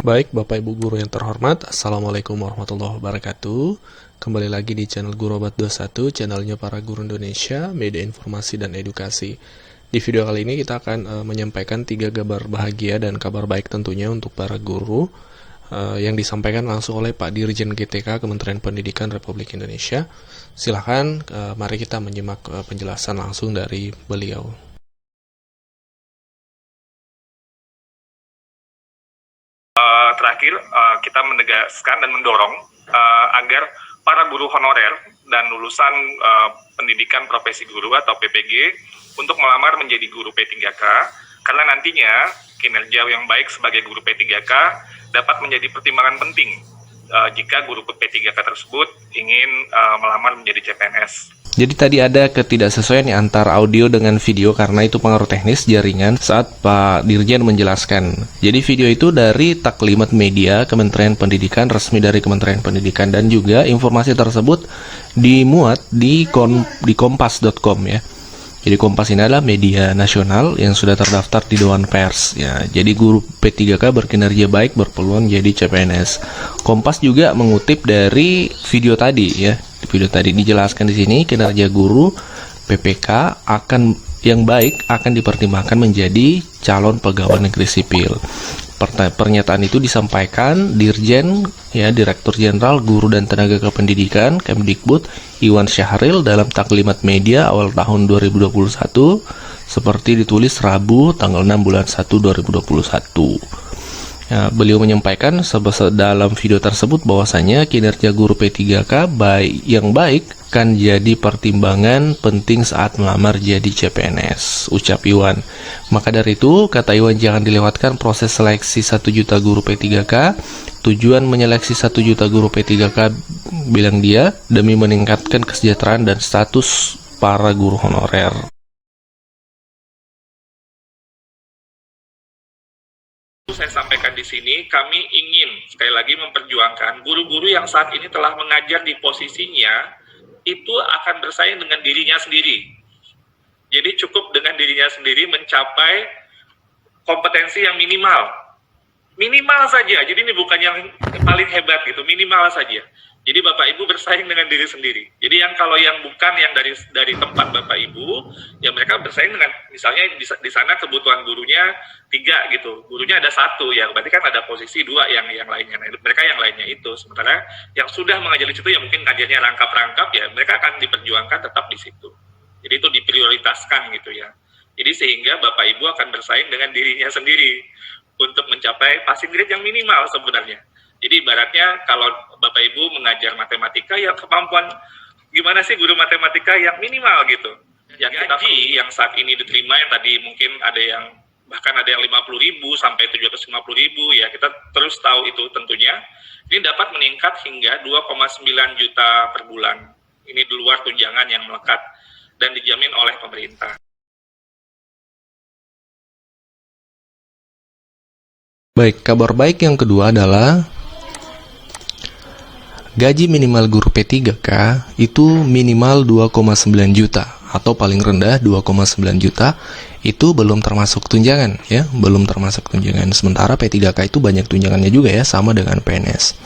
Baik, Bapak Ibu Guru yang terhormat, Assalamualaikum warahmatullahi wabarakatuh. Kembali lagi di channel Guru Obat 21, channelnya para guru Indonesia, media informasi dan edukasi. Di video kali ini kita akan menyampaikan 3 kabar bahagia dan kabar baik tentunya untuk para guru yang disampaikan langsung oleh Pak Dirjen GTK Kementerian Pendidikan Republik Indonesia. Silahkan, mari kita menyimak penjelasan langsung dari beliau. Terakhir, kita menegaskan dan mendorong agar para guru honorer dan lulusan pendidikan profesi guru atau PPG untuk melamar menjadi guru P3K, karena nantinya kinerja yang baik sebagai guru P3K dapat menjadi pertimbangan penting jika guru P3K tersebut ingin melamar menjadi CPNS. Jadi tadi ada ketidaksesuaian antara audio dengan video karena itu pengaruh teknis jaringan saat Pak Dirjen menjelaskan. Jadi video itu dari Taklimat Media Kementerian Pendidikan, resmi dari Kementerian Pendidikan, dan juga informasi tersebut dimuat di kompas.com ya. Jadi Kompas ini adalah media nasional yang sudah terdaftar di Dewan Pers ya. Jadi guru P3K berkinerja baik berpeluang jadi CPNS. Kompas juga mengutip dari video tadi ya. Di video tadi dijelaskan di sini kinerja guru PPK yang baik akan dipertimbangkan menjadi calon pegawai negeri sipil. Pernyataan itu disampaikan Dirjen ya, Direktur Jenderal Guru dan Tenaga Kependidikan Kemdikbud Iwan Syahril dalam Taklimat Media awal tahun 2021 seperti ditulis Rabu tanggal 6 bulan 1 2021. Ya, beliau menyampaikan dalam video tersebut bahwasanya kinerja guru P3K yang baik kan jadi pertimbangan penting saat melamar jadi CPNS, ucap Iwan. Maka dari itu, kata Iwan, jangan dilewatkan proses seleksi 1 juta guru P3K. Tujuan menyeleksi 1 juta guru P3K, bilang dia, demi meningkatkan kesejahteraan dan status para guru honorer. Saya sampaikan di sini, kami ingin sekali lagi memperjuangkan guru-guru yang saat ini telah mengajar di posisinya itu akan bersaing dengan dirinya sendiri. Jadi cukup dengan dirinya sendiri mencapai kompetensi yang minimal saja. Jadi ini bukan yang paling hebat gitu, minimal saja. Jadi Bapak Ibu bersaing dengan diri sendiri. Jadi kalau yang bukan yang dari tempat Bapak Ibu, ya mereka bersaing dengan, misalnya di sana kebutuhan gurunya 3 gitu, gurunya ada 1 ya, berarti kan ada posisi 2 yang lainnya. Nah, mereka yang lainnya itu. Sementara yang sudah mengajar di situ ya mungkin ngajarnya rangkap-rangkap ya, mereka akan diperjuangkan tetap di situ. Jadi itu diprioritaskan gitu ya. Jadi sehingga Bapak Ibu akan bersaing dengan dirinya sendiri untuk mencapai passing grade yang minimal sebenarnya. Jadi ibaratnya kalau Bapak Ibu mengajar matematika ya kemampuan gimana sih guru matematika yang minimal gitu. Yang gaji yang saat ini diterima yang tadi mungkin ada yang bahkan ada yang 50.000 sampai 750.000 ya, kita terus tahu itu tentunya. Ini dapat meningkat hingga 2,9 juta per bulan. Ini di luar tunjangan yang melekat dan dijamin oleh pemerintah. Baik, kabar baik yang kedua adalah gaji minimal guru P3K itu minimal 2,9 juta atau paling rendah 2,9 juta, itu belum termasuk tunjangan ya, belum termasuk tunjangan. Sementara P3K itu banyak tunjangannya juga ya, sama dengan PNS.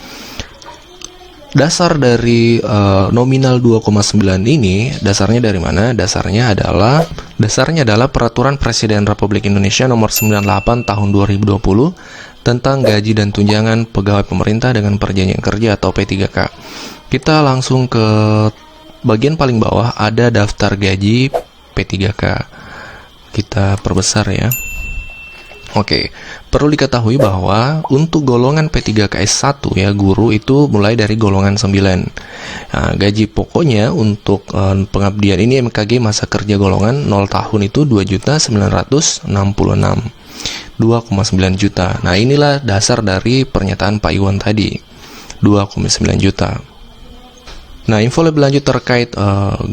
Dasar dari nominal 2,9 ini dasarnya dari mana? Dasarnya adalah Peraturan Presiden Republik Indonesia Nomor 98 Tahun 2020 tentang gaji dan tunjangan pegawai pemerintah dengan perjanjian kerja atau P3K. Kita langsung ke bagian paling bawah, ada daftar gaji P3K. Kita perbesar ya. Oke, perlu diketahui bahwa untuk golongan P3K S1 ya, guru itu mulai dari golongan 9. Nah, gaji pokoknya untuk pengabdian ini MKG masa kerja golongan 0 tahun itu 2.966. 2,9 juta. Nah, inilah dasar dari pernyataan Pak Iwan tadi, 2,9 juta. Nah, info lebih lanjut terkait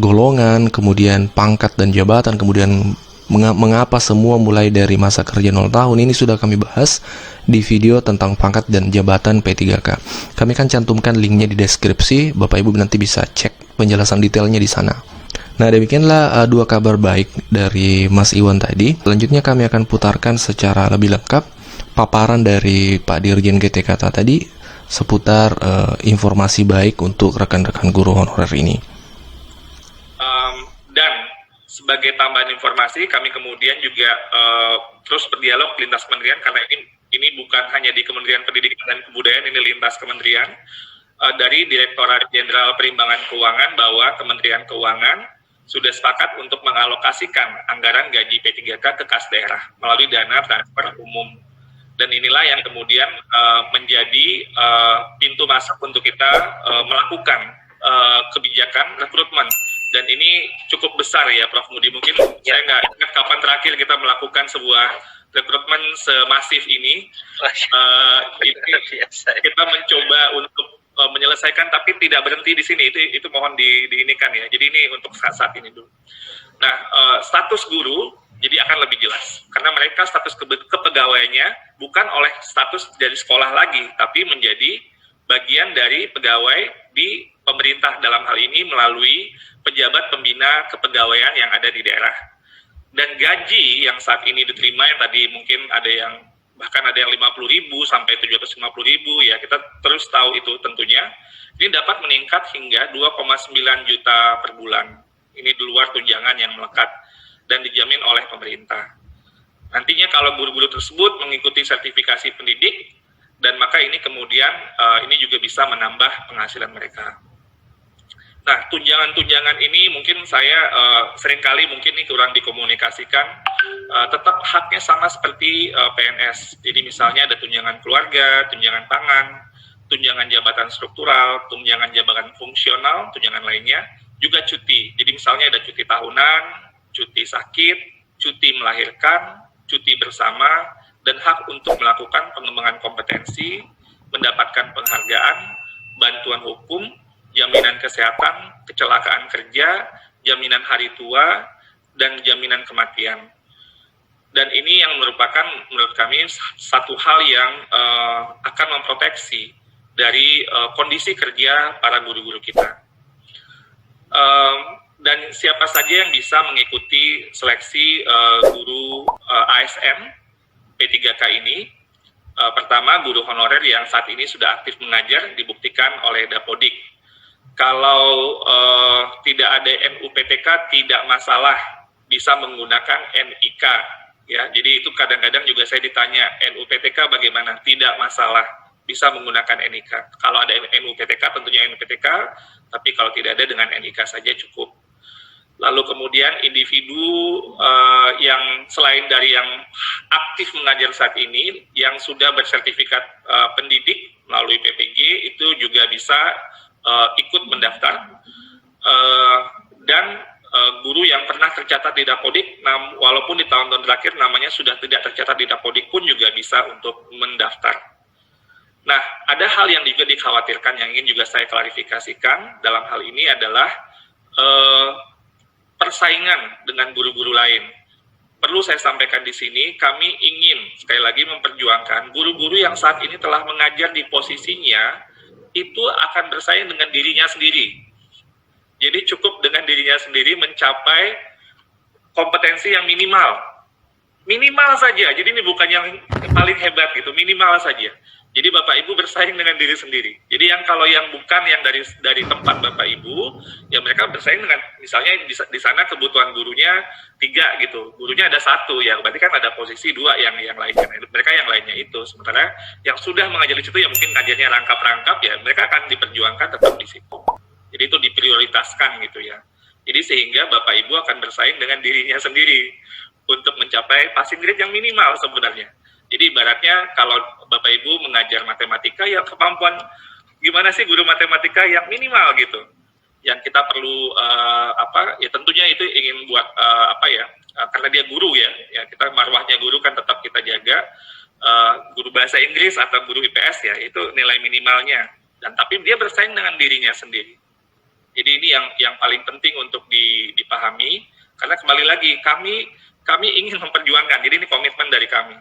golongan, kemudian pangkat dan jabatan, kemudian mengapa semua mulai dari masa kerja 0 tahun, ini sudah kami bahas di video tentang pangkat dan jabatan P3K. Kami akan cantumkan linknya di deskripsi, Bapak Ibu nanti bisa cek penjelasan detailnya di sana. Nah, demikianlah 2 kabar baik dari Mas Iwan tadi. Selanjutnya kami akan putarkan secara lebih lengkap paparan dari Pak Dirjen GTK tadi seputar informasi baik untuk rekan-rekan guru honorer ini. Dan sebagai tambahan informasi, kami kemudian juga terus berdialog lintas kementerian, karena ini bukan hanya di Kementerian Pendidikan dan Kebudayaan, ini lintas kementerian. Dari Direktorat Jenderal Perimbangan Keuangan bahwa Kementerian Keuangan sudah sepakat untuk mengalokasikan anggaran gaji P3K ke kas daerah melalui dana transfer umum. Dan inilah yang kemudian menjadi pintu masuk untuk kita melakukan kebijakan rekrutmen. Dan ini cukup besar ya Prof. Mudi. Mungkin saya nggak ingat kapan terakhir kita melakukan sebuah rekrutmen semasif ini. Kita mencoba untuk menyelesaikan, tapi tidak berhenti di sini. Itu mohon diinikan ya. Jadi ini untuk saat ini dulu. Nah, status guru jadi akan lebih jelas, karena mereka status kepegawaiannya bukan oleh status dari sekolah lagi, tapi menjadi bagian dari pegawai di pemerintah, dalam hal ini melalui pejabat pembina kepegawaian yang ada di daerah. Dan gaji yang saat ini diterima, yang tadi mungkin ada yang bahkan ada yang 50.000 sampai 750.000 ya, kita terus tahu itu tentunya, ini dapat meningkat hingga 2,9 juta per bulan. Ini di luar tunjangan yang melekat dan dijamin oleh pemerintah. Nantinya kalau guru-guru tersebut mengikuti sertifikasi pendidik, dan maka ini kemudian ini juga bisa menambah penghasilan mereka. Nah, tunjangan-tunjangan ini mungkin saya seringkali mungkin ini kurang dikomunikasikan, tetap haknya sama seperti PNS. Jadi misalnya ada tunjangan keluarga, tunjangan pangan, tunjangan jabatan struktural, tunjangan jabatan fungsional, tunjangan lainnya, juga cuti. Jadi misalnya ada cuti tahunan, cuti sakit, cuti melahirkan, cuti bersama, dan hak untuk melakukan pengembangan kompetensi, mendapatkan penghargaan, bantuan hukum, jaminan kesehatan, kecelakaan kerja, jaminan hari tua, dan jaminan kematian. Dan ini yang merupakan menurut kami satu hal yang akan memproteksi dari kondisi kerja para guru-guru kita. Dan siapa saja yang bisa mengikuti seleksi guru ASN P3K ini, pertama guru honorer yang saat ini sudah aktif mengajar dibuktikan oleh Dapodik. Kalau tidak ada NUPTK tidak masalah, bisa menggunakan NIK ya. Jadi itu kadang-kadang juga saya ditanya, NUPTK bagaimana? Tidak masalah, bisa menggunakan NIK. Kalau ada NUPTK tentunya NUPTK, tapi kalau tidak ada dengan NIK saja cukup. Lalu kemudian individu yang selain dari yang aktif mengajar saat ini, yang sudah bersertifikat pendidik melalui PPG itu juga bisa ikut mendaftar, dan guru yang pernah tercatat di Dapodik, walaupun di tahun-tahun terakhir namanya sudah tidak tercatat di Dapodik pun juga bisa untuk mendaftar. Nah, ada hal yang juga dikhawatirkan yang ingin juga saya klarifikasikan dalam hal ini adalah persaingan dengan guru-guru lain. Perlu saya sampaikan di sini, kami ingin sekali lagi memperjuangkan guru-guru yang saat ini telah mengajar di posisinya itu akan bersaing dengan dirinya sendiri. Jadi cukup dengan dirinya sendiri mencapai kompetensi yang minimal. Minimal saja, jadi ini bukan yang paling hebat gitu, minimal saja. Jadi Bapak Ibu bersaing dengan diri sendiri. Jadi yang kalau yang bukan yang dari tempat Bapak Ibu, ya mereka bersaing dengan, misalnya di sana kebutuhan gurunya 3 gitu, gurunya ada 1 ya, berarti kan ada posisi 2 yang lainnya. Mereka yang lainnya itu, sementara yang sudah mengajar di situ ya mungkin ngajarnya rangkap-rangkap ya, mereka akan diperjuangkan tetap di situ. Jadi itu diprioritaskan gitu ya. Jadi sehingga Bapak Ibu akan bersaing dengan dirinya sendiri untuk mencapai passing grade yang minimal sebenarnya. Jadi ibaratnya kalau Bapak Ibu mengajar matematika, ya kemampuan gimana sih guru matematika yang minimal gitu. Yang kita perlu ya tentunya itu ingin buat karena dia guru ya kita marwahnya guru kan tetap kita jaga. Guru bahasa Inggris atau guru IPS ya itu nilai minimalnya. Dan tapi dia bersaing dengan dirinya sendiri. Jadi ini yang paling penting untuk dipahami, karena kembali lagi kami ingin memperjuangkan. Jadi ini komitmen dari kami.